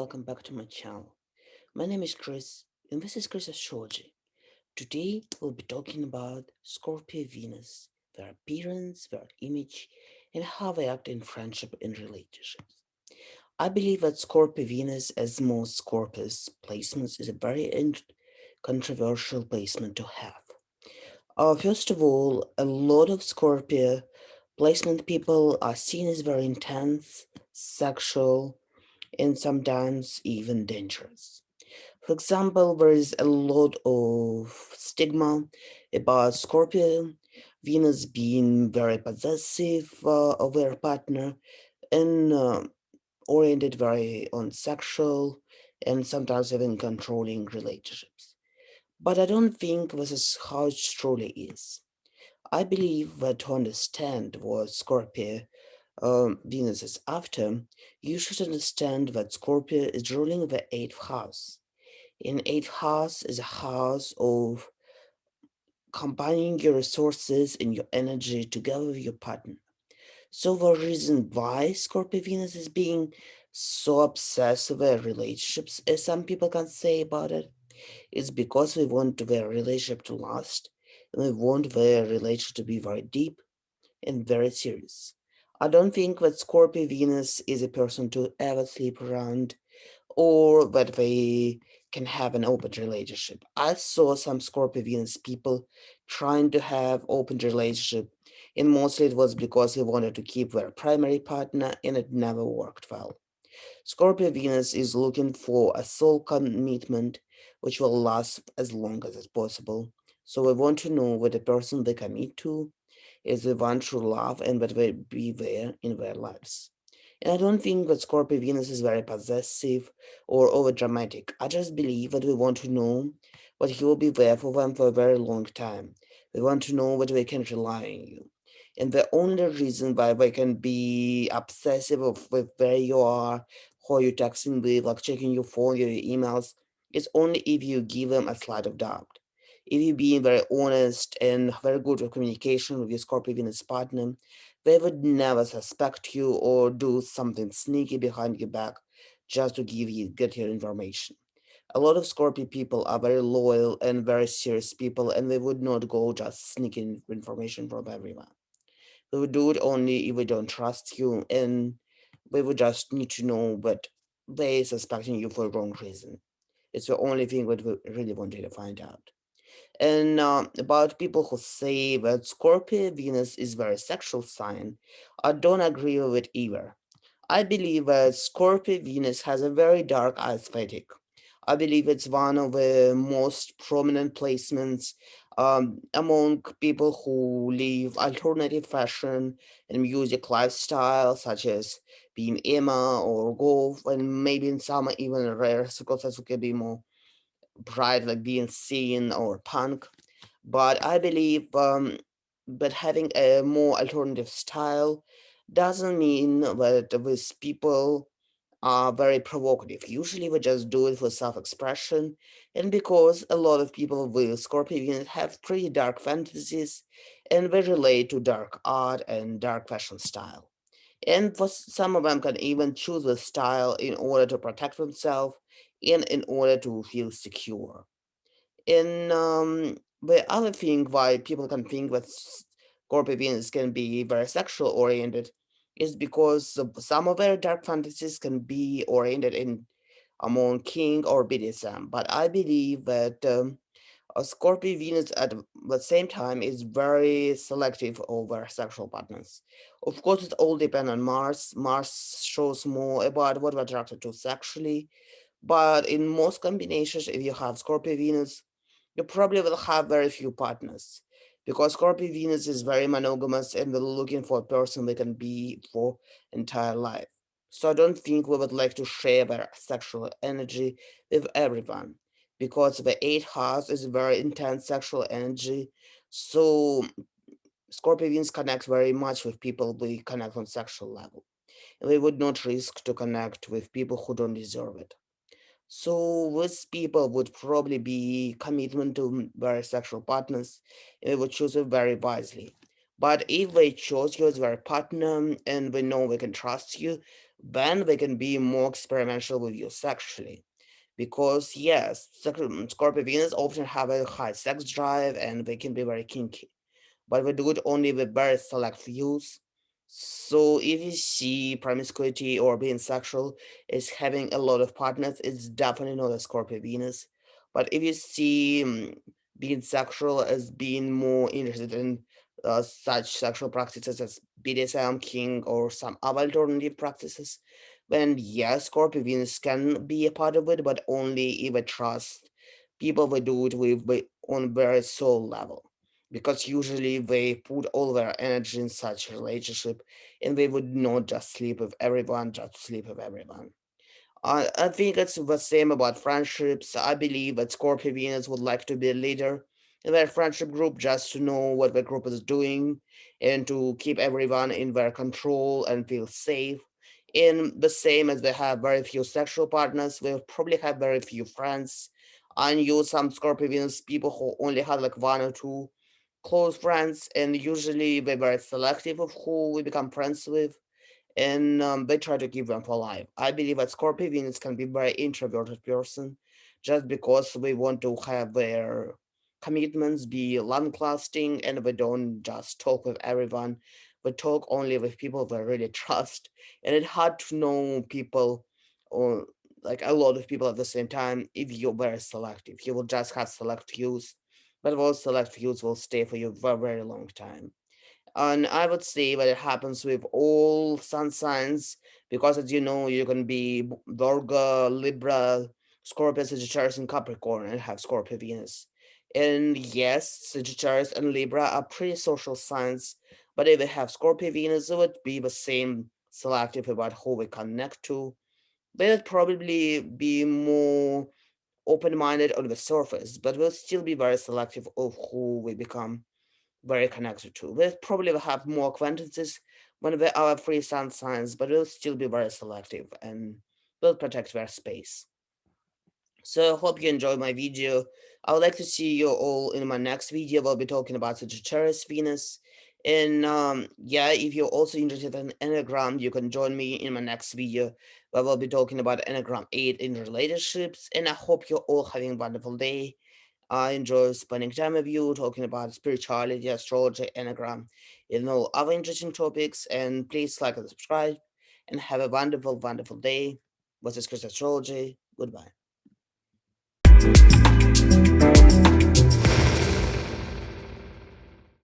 welcome back to my channel. My name is Chris and this is Chris Astrology. Today we'll be talking about Scorpio Venus, their appearance, their image, and how they act in friendship and relationships. I believe that Scorpio Venus, as most Scorpius placements, is a very controversial placement to have. First of all, a lot of Scorpio placement people are seen as very intense, sexual, and sometimes even dangerous. For example, there is a lot of stigma about Scorpio, Venus being very possessive of their partner and oriented very on sexual and sometimes even controlling relationships. But I don't think this is how it truly is. I believe that to understand what Scorpio Venus is after, you should understand that Scorpio is ruling the eighth house. In eighth house is a house of combining your resources and your energy together with your partner. So the reason why Scorpio Venus is being so obsessed with their relationships, as some people can say about it, is because we want their relationship to last, and we want their relationship to be very deep and very serious. I don't think that Scorpio Venus is a person to ever sleep around or that they can have an open relationship. I saw some Scorpio Venus people trying to have open relationship, and mostly it was because they wanted to keep their primary partner, and it never worked well. Scorpio Venus is looking for a soul commitment which will last as long as possible. So we want to know what the person they commit to is the one true love and that will be there in their lives. And I don't think that Scorpio Venus is very possessive or over dramatic. I just believe that we want to know that he will be there for them for a very long time. We want to know that we can rely on you. And the only reason why they can be obsessive with where you are, who you're texting with, like checking your phone, your emails, is only if you give them a slight of doubt. If you being very honest and very good with communication with your Scorpio Venus partner, they would never suspect you or do something sneaky behind your back just to get your information. A lot of Scorpio people are very loyal and very serious people, and they would not go just sneaking information from everyone. They would do it only if they don't trust you, and they would just need to know that they suspecting you for the wrong reason. It's the only thing that we really want you to find out. And about people who say that Scorpio Venus is very sexual sign, I don't agree with it either. I believe that Scorpio Venus has a very dark aesthetic. I believe it's one of the most prominent placements among people who live alternative fashion and music lifestyle, such as being emo or golf, and maybe in some even rare circumstances could be more bright, like being seen or punk. But I believe that having a more alternative style doesn't mean that these people are very provocative. Usually we just do it for self-expression, and because a lot of people with Scorpio Venus have pretty dark fantasies and they relate to dark art and dark fashion style. And for some of them can even choose the style in order to protect themselves and in order to feel secure. And the other thing why people can think that Scorpio Venus can be very sexual oriented is because some of their dark fantasies can be oriented in among King or BDSM. But I believe that a Scorpio Venus at the same time is very selective over sexual partners. Of course, it all depends on Mars. Mars shows more about what we're attracted to sexually, but in most combinations, if you have Scorpio Venus, you probably will have very few partners because Scorpio Venus is very monogamous and they're looking for a person they can be for entire life. So I don't think we would like to share their sexual energy with everyone because the eighth house is very intense sexual energy. So Scorpio Venus connect very much with people we connect on sexual level. And we would not risk to connect with people who don't deserve it. So these people would probably be commitment to very sexual partners and they would choose it very wisely. But if we chose you as our partner and we know we can trust you, then we can be more experimental with you sexually. Because yes, Scorpio Venus often have a high sex drive and they can be very kinky, but we do it only with very select views. So if you see promiscuity or being sexual is having a lot of partners, it's definitely not a Scorpio Venus. But if you see being sexual as being more interested in such sexual practices as BDSM, King, or some other alternative practices, then yes, Scorpio Venus can be a part of it, but only if I trust people will do it with on very soul level, because usually they put all their energy in such a relationship and they would not just sleep with everyone, just sleep with everyone. I think it's the same about friendships. I believe that Scorpio Venus would like to be a leader in their friendship group just to know what the group is doing and to keep everyone in their control and feel safe. And the same as they have very few sexual partners, they probably have very few friends. I knew some Scorpio Venus people who only had like one or two close friends, and usually they were selective of who we become friends with, and they try to keep them alive. I believe that Scorpio Venus can be very introverted person, just because we want to have their commitments be long-lasting, and we don't just talk with everyone. We talk only with people we really trust, and it's hard to know people or like a lot of people at the same time if you're very selective. You will just have select views, but those select views will stay for you for a very long time. And I would say that it happens with all sun signs because, as you know, you can be Virgo, Libra, Scorpio, Sagittarius, and Capricorn and have Scorpio Venus. And yes, Sagittarius and Libra are pretty social signs, but if they have Scorpio Venus, it would be the same selective about who we connect to. They would probably be more open minded on the surface, but will still be very selective of who we become very connected to. We'll probably have more acquaintances when we are free sun signs, but we'll still be very selective and will protect their space. So I hope you enjoyed my video. I would like to see you all in my next video. We'll be talking about Sagittarius Venus. And yeah, if you're also interested in Enneagram, you can join me in my next video where we'll be talking about Enneagram 8 in relationships. And I hope you're all having a wonderful day. I enjoy spending time with you talking about spirituality, astrology, enneagram, other interesting topics. And please like and subscribe and have a wonderful, wonderful day. This is Chris Astrology. Goodbye.